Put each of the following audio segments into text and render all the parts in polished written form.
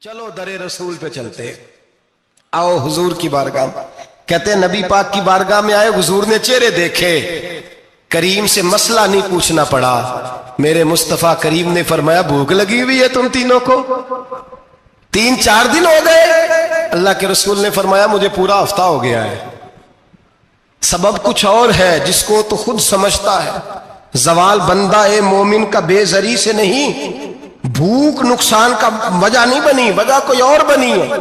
چلو در رسول پہ چلتے، آؤ حضور کی بارگاہ۔ کہتے ہیں نبی پاک کی بارگاہ میں آئے، حضور نے چہرے دیکھے، کریم سے مسئلہ نہیں پوچھنا پڑا۔ میرے مصطفیٰ کریم نے فرمایا بھوک لگی ہوئی ہے تم تینوں کو؟ 3-4 دن ہو گئے؟ اللہ کے رسول نے فرمایا مجھے پورا ہفتہ ہو گیا ہے۔ سبب کچھ اور ہے جس کو تو خود سمجھتا ہے۔ زوال بندہ مومن کا بے زری سے نہیں، بھوک نقصان کا وجہ نہیں بنی، وجہ کوئی اور بنی ہے۔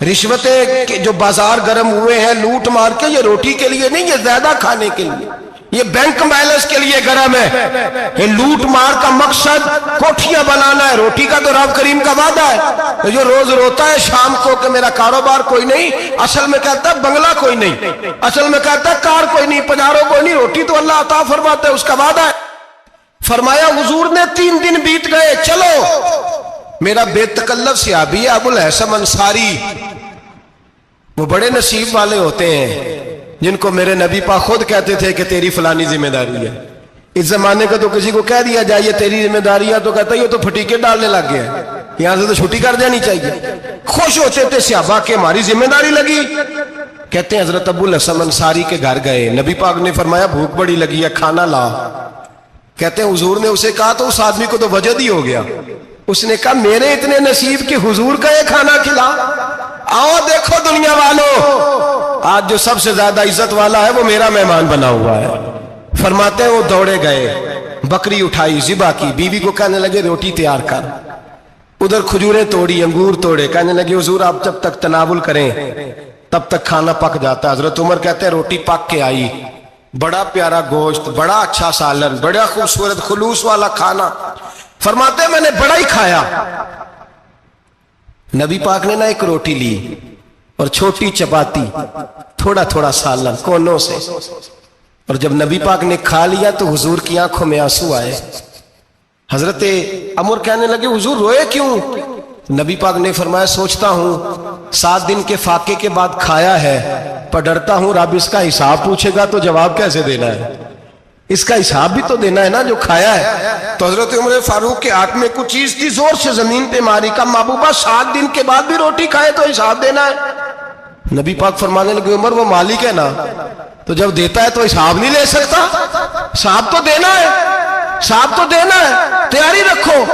رشوتیں جو بازار گرم ہوئے ہیں لوٹ مار کے، یہ روٹی کے لیے نہیں، یہ زیادہ کھانے کے لیے، یہ بینک بیلنس کے لیے گرم ہے۔ یہ لوٹ مار کا مقصد کوٹھیاں بنانا ہے، روٹی کا تو رب کریم کا وعدہ ہے۔ جو روز روتا ہے شام کو کہ میرا کاروبار کوئی نہیں، اصل میں کہتا ہے بنگلہ کوئی نہیں، اصل میں کہتا ہے کار کوئی نہیں، پجارو کوئی نہیں، روٹی تو اللہ عطا فرماتا ہے، اس کا وعدہ ہے۔ فرمایا حضور نے 3 دن بیت گئے، چلو۔ میرا بے تکلف صحابی ہے ابو الحسن انصاری، وہ بڑے نصیب والے ہوتے ہیں جن کو میرے نبی پاک خود کہتے تھے کہ تیری فلانی ذمہ داری ہے۔ اس زمانے کا تو کسی کو کہہ دیا جائے یہ تیری ذمہ داری ہے تو کہتا ہے یہ تو پھٹیکے ڈالنے لگ گیا ہے، یہاں سے تو چھٹی کر جانی چاہیے۔ خوش ہوتے تھے صحابہ کہ ہماری ذمہ داری لگی۔ کہتے ہیں حضرت ابو الحسن انصاری کے گھر گئے، نبی پاک نے فرمایا بھوک بڑی لگی ہے، کھانا لا۔ کہتے ہیں حضور نے اسے کہا تو اس آدمی کو تو وجد ہی ہو گیا، اس نے کہا میرے اتنے نصیب کہ حضور کا یہ کھانا کھلا۔ آؤ دیکھو دنیا والوں، آج جو سب سے زیادہ عزت والا ہے وہ میرا مہمان بنا ہوا ہے۔ فرماتے ہیں وہ دوڑے گئے، بکری اٹھائی، ذبح کی، بیوی کو کہنے لگے روٹی تیار کر، ادھر کھجوریں توڑی، انگور توڑے، کہنے لگے حضور آپ جب تک تناول کریں تب تک کھانا پک جاتا ہے۔ حضرت عمر کہتے ہیں روٹی پک کے آئی، بڑا پیارا گوشت، بڑا اچھا سالن، بڑا خوبصورت خلوص والا کھانا۔ فرماتے ہیں میں نے بڑا ہی کھایا۔ نبی پاک نے نہ ایک روٹی لی اور چھوٹی چپاتی، تھوڑا تھوڑا سالن کونوں سے، اور جب نبی پاک نے کھا لیا تو حضور کی آنکھوں میں آنسو آئے۔ حضرت عمر کہنے لگے حضور روئے کیوں؟ نبی پاک نے فرمایا سوچتا ہوں 7 دن کے فاقے کے بعد کھایا ہے، پر ڈرتا ہوں رب اس کا حساب پوچھے گا تو جواب کیسے دینا ہے، اس کا حساب بھی تو دینا ہے نا جو کھایا ہے۔ تو حضرت عمر فاروق کے ہاتھ میں کچھ چیز تھی، زور سے زمین پہ ماری، کا محبوبہ 7 دن کے بعد بھی روٹی کھائے تو حساب دینا ہے۔ نبی پاک فرمانے لگے عمر وہ مالک ہے نا، تو جب دیتا ہے تو حساب نہیں لے سکتا، حساب تو دینا ہے، حساب تو دینا ہے، تیاری رکھو۔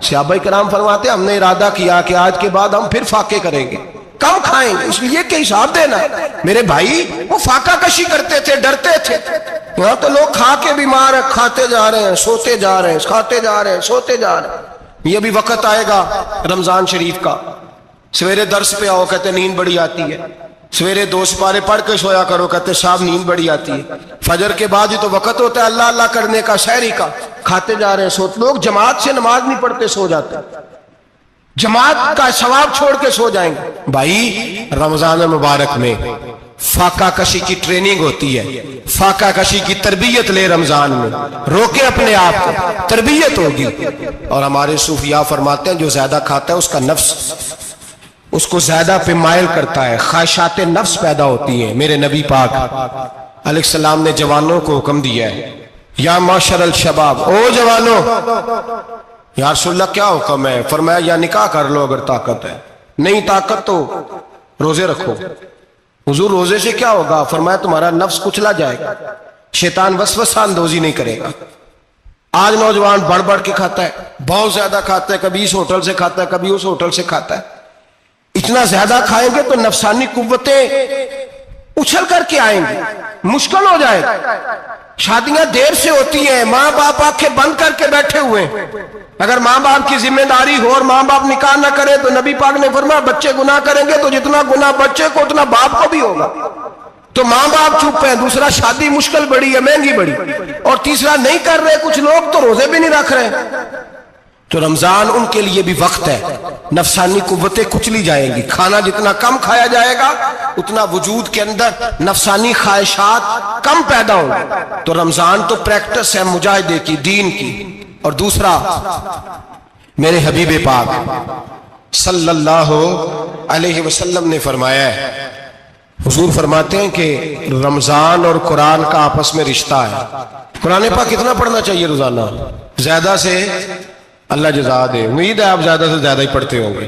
صحابہ کرام فرماتے ہم نے ارادہ کیا کہ آج کے بعد ہم پھر فاقے کریں گے، کم کھائیں گے، اس لیے کہ حساب دینا ہے۔ میرے بھائی وہ فاقہ کشی کرتے تھے، ڈرتے تھے۔ یہاں تو لوگ کھا کے بیمار ہیں، کھاتے جا رہے ہیں، سوتے جا رہے ہیں، کھاتے جا رہے ہیں، سوتے جا رہے ہیں۔ یہ بھی وقت آئے گا رمضان شریف کا، سویرے درس پہ آؤ کہتے نیند بڑی آتی ہے، سویرے 2 سپارے پڑھ کے سویا کرو کہتے صاحب نیند بڑی آتی ہے، فجر کے بعد ہی تو وقت ہوتا ہے اللہ اللہ کرنے کا، سحری کا، کھاتے جا رہے ہیں، سوتے۔ لوگ جماعت سے نماز نہیں پڑھتے، سو جاتے، جماعت کا ثواب چھوڑ کے سو جائیں گے۔ بھائی رمضان مبارک میں فاقہ کشی کی ٹریننگ ہوتی ہے، فاقہ کشی کی تربیت لے، رمضان میں روکے اپنے آپ کو، تربیت ہوگی۔ اور ہمارے صوفیاء فرماتے ہیں جو زیادہ کھاتا ہے اس کا نفس اس کو زیادہ پہ مائل کرتا ہے، خواہشات نفس پیدا ہوتی ہیں۔ میرے نبی پاک علیہ السلام نے جوانوں کو حکم دیا ہے یا معاشر الشباب، او جوانوں، یا رسول اللہ کیا حکم ہے؟ فرمایا یا نکاح کر لو اگر طاقت ہے، نہیں طاقت تو روزے رکھو۔ حضور روزے سے کیا ہوگا؟ فرمایا تمہارا نفس کچلا جائے گا، شیطان وسوسہ اندوزی نہیں کرے گا۔ آج نوجوان بڑھ بڑھ کے کھاتا ہے، بہت زیادہ کھاتا ہے، کبھی اس ہوٹل سے کھاتا ہے، کبھی اس ہوٹل سے کھاتا ہے۔ اتنا زیادہ کھائیں گے تو نفسانی قوتیں اچھل کر کے آئیں گے، مشکل ہو جائے گا۔ شادیاں دیر سے ہوتی ہیں، ماں باپ آنکھیں بند کر کے بیٹھے ہوئے ہیں۔ اگر ماں باپ کی ذمہ داری ہو اور ماں باپ نکاح نہ کرے تو نبی پاک نے فرمایا بچے گناہ کریں گے تو جتنا گناہ بچے کو اتنا باپ کو بھی ہوگا۔ تو ماں باپ چپ ہیں، دوسرا شادی مشکل بڑی ہے، مہنگی بڑی، اور تیسرا نہیں کر رہے، کچھ لوگ تو روزے بھی نہیں رکھ رہے۔ تو رمضان ان کے لیے بھی وقت ہے، نفسانی قوتیں کچلی جائیں گی، کھانا جتنا کم کھایا جائے گا اتنا وجود کے اندر نفسانی خواہشات کم پیدا ہوں گے۔ تو رمضان تو پریکٹس ہے مجاہدے کی، دین کی۔ اور دوسرا میرے حبیب پاک صلی اللہ علیہ وسلم نے فرمایا ہے، حضور فرماتے ہیں کہ رمضان اور قرآن کا آپس میں رشتہ ہے۔ قرآن پاک کتنا پڑھنا چاہیے روزانہ؟ زیادہ سے اللہ جزا دے، امید ہے آپ زیادہ سے زیادہ ہی پڑھتے ہوں گے۔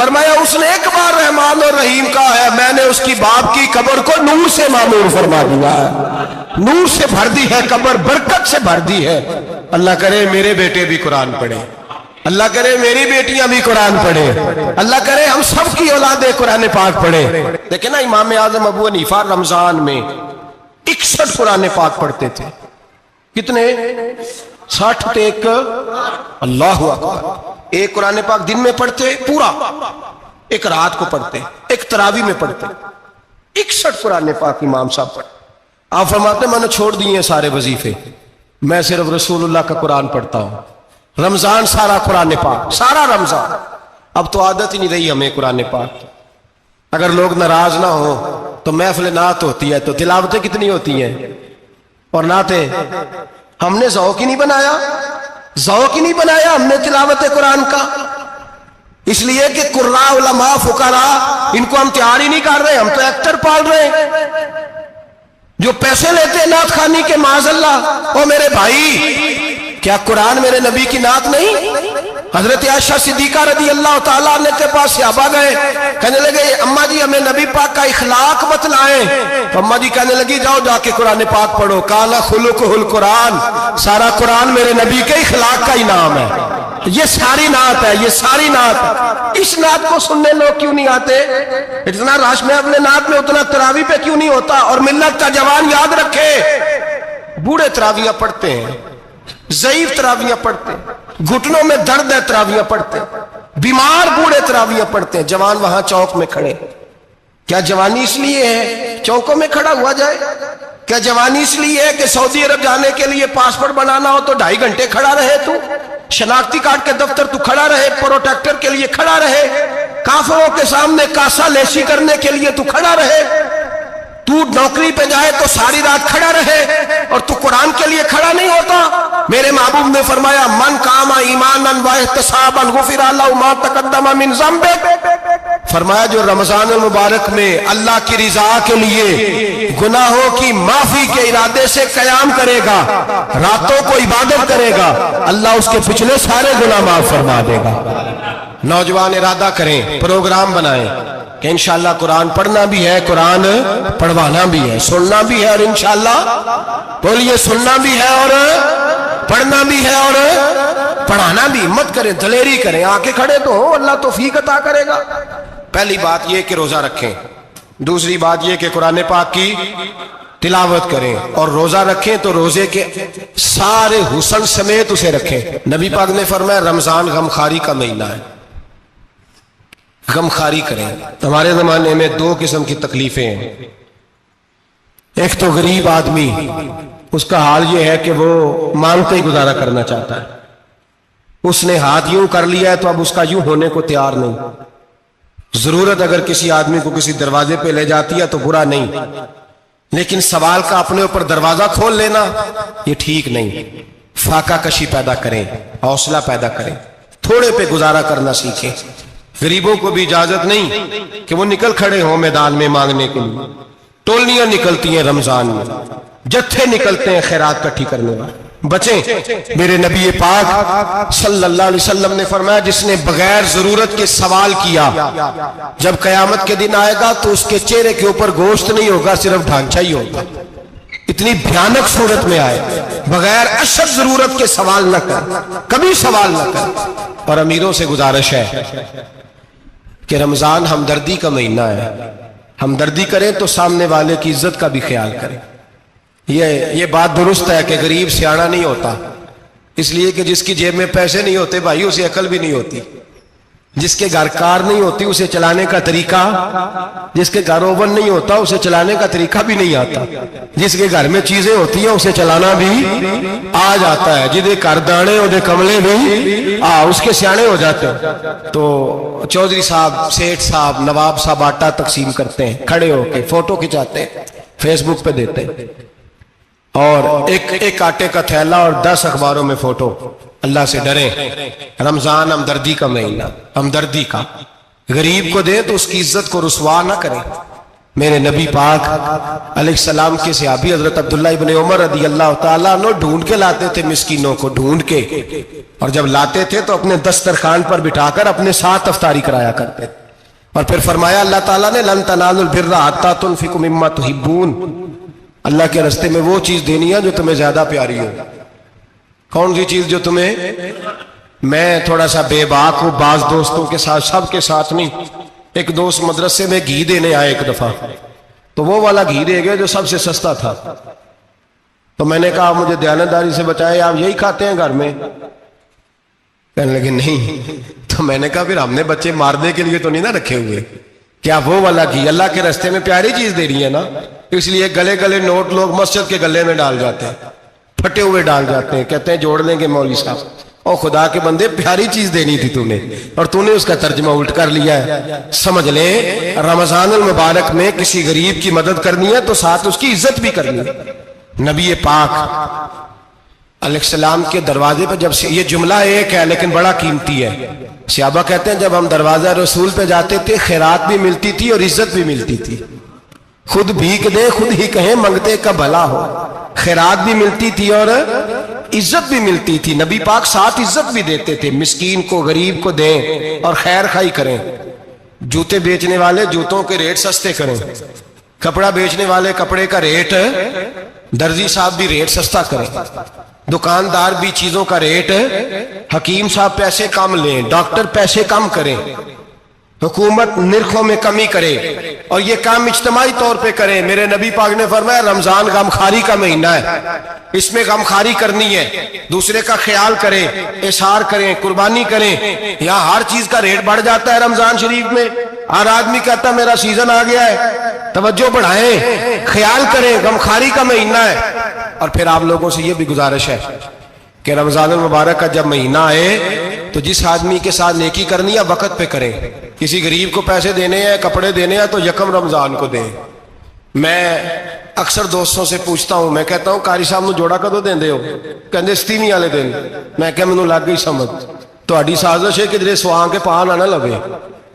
فرمایا اس نے ایک بار رحمان اور رحیم کہا ہے، میں نے اس کی باپ کی قبر کو نور سے معمور فرما دیا ہے، نور سے بھر دی ہے قبر، برکت سے بھر دی ہے۔ اللہ کرے میرے بیٹے بھی قرآن پڑھیں، اللہ کرے میری بیٹیاں بھی قرآن پڑھیں، اللہ کرے ہم سب کی اولادیں قرآن پاک پڑھیں۔ دیکھیں نا امام اعظم ابو حنیفہ رمضان میں 61 قرآن پاک پڑھتے تھے۔ کتنے؟ 60 ایک، اللہ اکبر۔ ایک قرآن پاک دن میں پڑھتے پورا، ایک رات کو پڑھتے، ایک تراویح میں پڑھتے۔ 61 قرآن پاک امام صاحب پڑھتے۔ آپ فرماتے میں نے چھوڑ دیے ہیں سارے وظیفے، میں صرف رسول اللہ کا قرآن پڑھتا ہوں۔ رمضان سارا قرآن پاک، سارا رمضان۔ اب تو عادت ہی نہیں رہی ہمیں قرآن پاک۔ اگر لوگ ناراض نہ ہو تو محفل نعت ہوتی ہے تو تلاوتیں کتنی ہوتی ہیں، اور نعتیں ہم نے ذوق ہی نہیں بنایا، ذوق ہی نہیں بنایا ہم نے تلاوت قرآن کا۔ اس لیے کہ قراء علماء فقراء ان کو ہم تیار ہی نہیں کر رہے، ہم تو ایکٹر پال رہے ہیں جو پیسے لیتے ہیں نعت خوانی کے، معاذ اللہ۔ او میرے بھائی، کیا قرآن میرے نبی کی نعت نہیں؟ حضرت عائشہ صدیقہ رضی اللہ تعالیٰ عنہ کے پاس صحابہ گئے، کہنے لگے اماں جی ہمیں نبی پاک کا اخلاق بتلائیں۔ تو اماں جی کہنے لگی جاؤ جا کے قرآن پاک پڑھو، قال خلقہ القرآن، سارا قرآن میرے نبی کے اخلاق کا انعام ہے۔ یہ ساری نعت ہے، یہ ساری نعت ہے۔ اس نعت کو سننے لوگ کیوں نہیں آتے؟ اتنا رش میں اپنے نعت میں اتنا تراویح پہ کیوں نہیں ہوتا؟ اور ملت کا جوان یاد رکھے، بوڑھے تراویح پڑھتے ہیں، ضعیف تراویح پڑھتے ہیں، گھٹنوں میں درد ہے تراویح پڑھتے ہیں، بیمار بوڑھے تراویح پڑھتے ہیں، جوان وہاں چوک میں کھڑے۔ کیا جوانی اس لیے ہے چوکوں میں کھڑا ہوا جائے؟ کیا جوانی اس لیے ہے کہ سعودی عرب جانے کے لیے پاسپورٹ بنانا ہو تو 2.5 گھنٹے کھڑا رہے تو؟ شناختی کارڈ کے دفتر تو کھڑا رہے، پروٹیکٹر کے لیے کھڑا رہے، کافروں کے سامنے کاسا لیسی کرنے کے لیے تو کھڑا رہے، تو نوکری پہ جائے تو ساری رات کھڑا رہے، اور تو قرآن کے لیے کھڑا نہیں ہوتا؟ میرے محبوب نے فرمایا من قام ایمانا واحتسابا غفر له ما تقدم من ذنبه، فرمایا جو رمضان المبارک میں اللہ کی رضا کے لیے گناہوں کی معافی کے ارادے سے قیام کرے گا، راتوں کو عبادت کرے گا، اللہ اس کے پچھلے سارے گناہ معاف فرما دے گا۔ نوجوان ارادہ کریں، پروگرام بنائیں کہ انشاءاللہ قرآن پڑھنا بھی ہے، قرآن پڑھوانا بھی ہے، سننا بھی ہے، اور انشاءاللہ بولیے سننا بھی ہے اور پڑھنا بھی ہے اور پڑھانا بھی۔ ہمت کریں، دلیری کریں، آکے کھڑے تو ہو، اللہ توفیق عطا کرے گا۔ پہلی بات یہ کہ روزہ رکھیں، دوسری بات یہ کہ قرآن پاک کی تلاوت کریں، اور روزہ رکھیں تو روزے کے سارے حسن سمیت اسے رکھیں۔ نبی پاک نے فرمایا رمضان غمخاری کا مہینہ ہے، غمخاری کریں۔ ہمارے زمانے میں 2 قسم کی تکلیفیں ہیں۔ ایک تو غریب آدمی، اس کا حال یہ ہے کہ وہ مانگتے ہی گزارا کرنا چاہتا ہے، اس نے ہاتھ یوں کر لیا ہے تو اب اس کا یوں ہونے کو تیار نہیں۔ ضرورت اگر کسی آدمی کو کسی دروازے پہ لے جاتی ہے تو برا نہیں، لیکن سوال کا اپنے اوپر دروازہ کھول لینا یہ ٹھیک نہیں۔ فاقہ کشی پیدا کریں، حوصلہ پیدا کریں، تھوڑے پہ گزارا کرنا سیکھیں۔ غریبوں کو بھی اجازت نہیں کہ وہ نکل کھڑے ہوں میدان میں مانگنے کے لیے۔ ٹولیاں نکلتی ہیں رمضان میں، جتھے نکلتے ہیں خیرات کٹھی کرنے والے۔ بچیں، میرے نبی پاک صلی اللہ علیہ وسلم نے فرمایا جس نے بغیر ضرورت کے سوال کیا، جب قیامت کے دن آئے گا تو اس کے چہرے کے اوپر گوشت نہیں ہوگا، صرف ڈھانچہ ہی ہوگا۔ اتنی بھیانک صورت میں آئے، بغیر اشد ضرورت کے سوال نہ کر، کبھی سوال نہ کر۔ اور امیروں سے گزارش ہے کہ رمضان ہمدردی کا مہینہ ہے، ہمدردی کریں تو سامنے والے کی عزت کا بھی خیال کریں۔ یہ بات درست ہے کہ غریب سیاڑا نہیں ہوتا، اس لیے کہ جس کی جیب میں پیسے نہیں ہوتے بھائی اسے عقل بھی نہیں ہوتی، جس کے گھر کار نہیں ہوتی اسے چلانے کا طریقہ، جس کے گھر اوون نہیں ہوتا اسے چلانے کا طریقہ بھی نہیں آتا، جس کے گھر میں چیزیں ہوتی ہیں اسے چلانا بھی آ جاتا ہے، جدے گھر دانے اودے کملے بھی اس کے سیانے ہو جاتے ہیں۔ تو چودھری صاحب، سیٹھ صاحب، نواب صاحب آٹا تقسیم کرتے ہیں، کھڑے ہو کے فوٹو کھچاتے ہیں، فیس بک پہ دیتے ہیں، اور ایک آٹے کا تھیلا اور 10 اخباروں میں فوٹو۔ اللہ سے ڈریں، رمضان ہمدردی کا مہینہ، ہمدردی کا۔ غریب کو دیں تو اس کی عزت کو رسوا نہ کریں، میرے نبی پاک علیہ السلام کے صحابی حضرت عبداللہ ابن عمر رضی اللہ تعالیٰ عنہ ڈھونڈ کے لاتے تھے مسکینوں کو، ڈھونڈ کے، اور جب لاتے تھے تو اپنے دسترخوان پر بٹھا کر اپنے ساتھ افطاری کرایا کرتے، اور پھر فرمایا اللہ تعالیٰ نے لن تنالوا البر حتی تنفقوا مما تحبون، اللہ کے راستے میں وہ چیز دینی ہے جو تمہیں زیادہ پیاری ہو۔ کون سی چیز جو تمہیں؟ میں تھوڑا سا بے باک ہوں، بعض دوستوں کے ساتھ، سب کے ساتھ نہیں۔ ایک دوست مدرسے میں گھی دینے آئے ایک دفعہ، تو وہ والا گھی دے گئے جو سب سے سستا تھا، تو میں نے کہا مجھے دیانتداری سے بچائے، آپ یہی کھاتے ہیں گھر میں؟ کہنے لگے نہیں۔ تو میں نے کہا پھر ہم نے بچے مارنے کے لیے تو نہیں نہ رکھے ہوئے، کیا وہ والا گھی اللہ کے راستے میں پیاری چیز دے رہی ہے نا، اس لیے گلے گلے نوٹ لوگ مسجد کے گلے میں ڈال جاتے ہیں، پھٹے ہوئے ڈال جاتے ہیں، کہتے ہیں جوڑ لیں گے مولوی صاحب۔ اور خدا کے بندے پیاری چیز دینی تھی تو نے، اور تو نے اس کا ترجمہ الٹ کر لیا ہے۔ سمجھ لیں رمضان المبارک میں کسی غریب کی مدد کرنی ہے تو ساتھ اس کی عزت بھی کرنی ہے۔ نبی پاک علیہ السلام کے دروازے پہ جب سے، یہ جملہ ایک ہے لیکن بڑا قیمتی ہے، صحابہ کہتے ہیں جب ہم دروازہ رسول پہ جاتے تھے خیرات بھی ملتی تھی اور عزت بھی ملتی تھی۔ خود بھیک دے خود ہی کہیں منگتے کا بھلا ہو، خیرات بھی ملتی تھی اور عزت بھی ملتی تھی۔ نبی پاک ساتھ عزت بھی دیتے تھے، مسکین کو غریب کو دیں اور خیر خائی کریں، جوتے بیچنے والے جوتوں کے ریٹ سستے کریں، کپڑا بیچنے والے کپڑے کا ریٹ، درزی صاحب بھی ریٹ سستا کریں، دکاندار بھی چیزوں کا ریٹ، حکیم صاحب پیسے کم لیں، ڈاکٹر پیسے کم کریں، حکومت نرخوں میں کمی کرے، اور یہ کام اجتماعی طور پہ کریں۔ میرے نبی پاک نے فرمایا رمضان غمخواری کا مہینہ ہے، اس میں غمخواری کرنی ہے، دوسرے کا خیال کریں، احسار کریں، قربانی کریں۔ یہاں ہر چیز کا ریٹ بڑھ جاتا ہے رمضان شریف میں، ہر آدمی کہتا ہے میرا سیزن آ گیا ہے، توجہ بڑھائیں، خیال کریں، غمخواری کا مہینہ ہے۔ اور پھر آپ لوگوں سے یہ بھی گزارش ہے کہ رمضان المبارک کا جب مہینہ آئے تو جس آدمی کے ساتھ نیکی کرنی ہے وقت پہ کریں، کسی غریب کو پیسے دینے ہیں، کپڑے دینے ہیں تو یکم رمضان کو دیں۔ میں اکثر دوستوں سے پوچھتا ہوں، میں کہتا ہوں قاری صاحب نو جوڑا کدو دیندے ہو؟ کہندے ستیویں والے دن۔ میں کہا مینوں لگ گئی سمجھ، تہاڈی سازش ہے کدھرے سواں کے پا نہ لگے،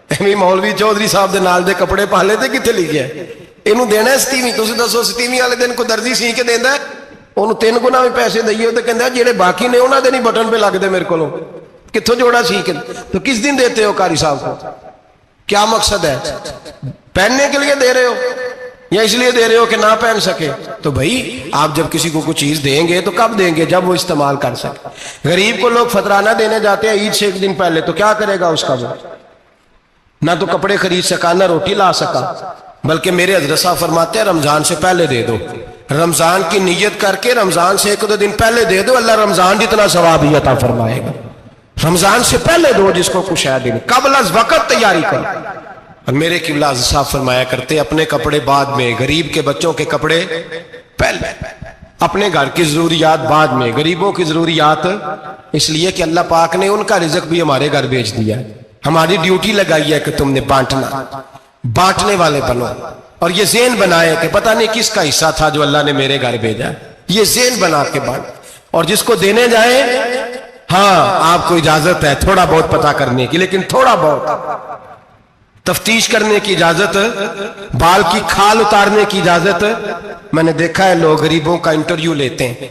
ایویں مولوی چودھری صاحب دے نال دے کپڑے پا لے تے کتنے لکھیا ہے اینوں دینا ہے ستیویں؟ تسی دسو ستیویں والے دن کو درزی سی کے دیندا ہے، انہوں 3 گنا بھی پیسے دئیے تو کہندا جڑے باقی نے انہاں دے نہیں بٹن پہ لگ دے میرے کولوں، کتھوں جوڑا سی کے؟ تو کس دن دیتے ہو قاری صاحب کو؟ کیا مقصد ہے؟ پہننے کے لیے دے رہے ہو یا اس لیے دے رہے ہو کہ نہ پہن سکے؟ تو بھائی آپ جب کسی کو کوئی چیز دیں گے تو کب دیں گے؟ جب وہ استعمال کر سکے۔ غریب کو لوگ فطرانہ دینے جاتے ہیں عید سے 1 دن پہلے، تو کیا کرے گا اس کا؟ وہ نہ تو کپڑے خرید سکا نہ روٹی لا سکا، بلکہ میرے حضرت صاحب فرماتے ہیں رمضان سے پہلے دے دو، رمضان کی نیت کر کے رمضان سے 1-2 دن پہلے دے دو، اللہ رمضان جتنا ثواب ہی عطا فرمائے گا۔ رمضان سے پہلے دو جس کو کچھ ہے دن، قبل از وقت تیاری کرو۔ اور میرے قبلہ حضرت صاحب فرمایا کرتے اپنے کپڑے بعد میں، غریب کے بچوں کے کپڑے پہلے، اپنے گھر کی ضروریات بعد میں، غریبوں کی ضروریات، اس لیے کہ اللہ پاک نے ان کا رزق بھی ہمارے گھر بھیج دیا ہے، ہماری ڈیوٹی لگائی ہے کہ تم نے بانٹنا، بانٹنے والے بنو، اور یہ ذہن بنائے کہ پتہ نہیں کس کا حصہ تھا جو اللہ نے میرے گھر بھیجا، یہ ذہن بنا کے بانٹ، اور جس کو دینے جائیں ہاں آپ کو اجازت ہے تھوڑا بہت پتہ کرنے کی، لیکن تھوڑا بہت تفتیش کرنے کی اجازت، بال کی کھال اتارنے کی اجازت۔ میں نے دیکھا ہے لوگ غریبوں کا انٹرویو لیتے ہیں،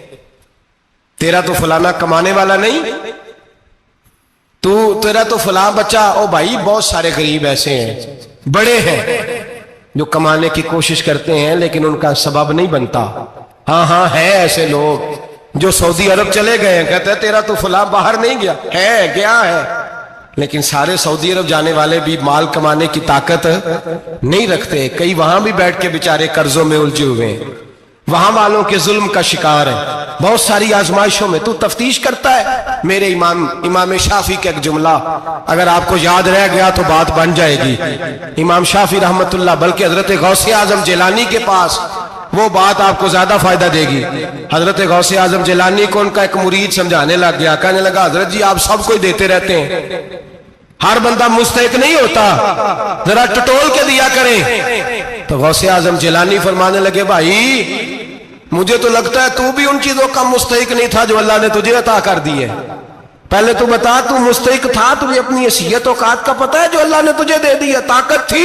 تیرا تو فلانا کمانے والا نہیں، تیرا تو فلاں بچہ، او بھائی بہت سارے غریب ایسے ہیں، بڑے ہیں جو کمانے کی کوشش کرتے ہیں لیکن ان کا سبب نہیں بنتا۔ ہاں ہے ایسے لوگ جو سعودی عرب چلے گئے ہیں، کہتے ہیں تیرا تو فلاں باہر نہیں گیا، ہے گیا ہے، لیکن سارے سعودی عرب جانے والے بھی مال کمانے کی طاقت نہیں رکھتے، کئی وہاں بھی بیٹھ کے بیچارے قرضوں میں الجھے ہوئے ہیں، وہاں والوں کے ظلم کا شکار ہے، بہت ساری آزمائشوں میں تو تفتیش کرتا ہے۔ میرے امام شافعی کا ایک جملہ اگر آپ کو یاد رہ گیا تو بات بن جائے گی، امام شافعی رحمت اللہ، بلکہ حضرت غوث اعظم جیلانی کے پاس وہ بات آپ کو زیادہ فائدہ دے گی۔ حضرت غوث اعظم جیلانی کو ان کا ایک مرید سمجھانے لگ گیا، کہنے لگا حضرت جی آپ سب کو ہی دیتے رہتے ہیں، ہر بندہ مستحق نہیں ہوتا، ذرا ٹٹول کے دیا کریں۔ تو غوث اعظم جیلانی فرمانے لگے بھائی مجھے تو لگتا ہے تو بھی ان چیزوں کا مستحق نہیں تھا جو اللہ نے تجھے عطا کر دی ہے، پہلے تو بتا تو مستحق تھا، تجھے اپنی حیثیت اوقات کا پتہ ہے جو اللہ نے تجھے دے دی ہے، طاقت تھی